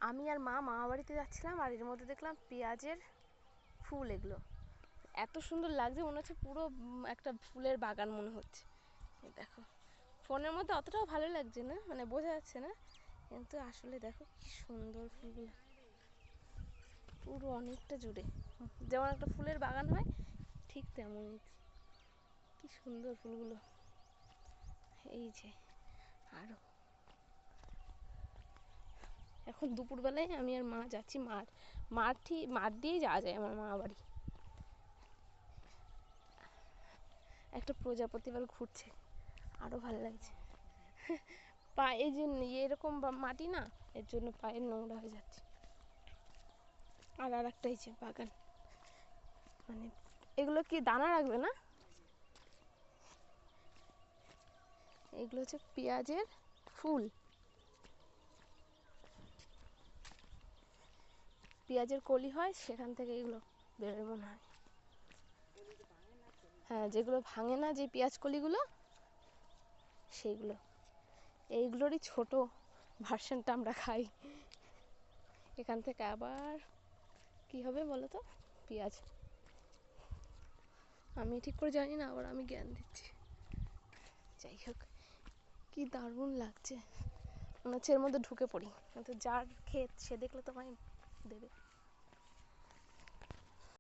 আমি আর মা মামা বাড়িতে যাচ্ছিলাম, আর এর মধ্যে দেখলাম পেঁয়াজের ফুল। এগুলো এত সুন্দর লাগছে, মনে হচ্ছে পুরো একটা ফুলের বাগান মনে হচ্ছে। দেখো ফোনের মধ্যে অতটাও ভালো লাগছে না, মানে বোঝা যাচ্ছে না, কিন্তু আসলে দেখো কি সুন্দর ফুলগুলো, পুরো অনেকটা জুড়ে যেমন একটা ফুলের বাগান হয় ঠিক তেমনই। কি সুন্দর ফুলগুলো। এই যে আরো এখন দুপুরবেলায় আমি আর মা যাচ্ছি মাঠ দিয়েই যাওয়া যায় আমার মা বাড়ি। একটা প্রজাপতি এবার ঘুরছে, আরো ভালো লাগছে। পা এই যে এরকম মাটি না, এর জন্য পায়ের নোংরা হয়ে যাচ্ছে। আর একটা এই যে বাগান, মানে এগুলো কি দানা রাখবে না, এগুলো হচ্ছে পেঁয়াজের ফুল। পেঁয়াজের কলি হয়, সেখান থেকে এগুলো বেরোয় মনে হয়। হ্যাঁ, যেগুলো ভাঙে না, যে পেঁয়াজ কলিগুলো, সেইগুলো। এইগুলোরই ছোট ভার্সনটা আমরা খাই। এখান থেকে আবার কি হবে বলো তো, পেঁয়াজ। আমি ঠিক করে জানি না, আবার আমি জ্ঞান দিচ্ছি। যাই হোক, কি দারুণ লাগছে, মনে হচ্ছে এর মধ্যে ঢুকে পড়ি, কিন্তু যার ক্ষেত সে দেখলে তোমায় দেবে।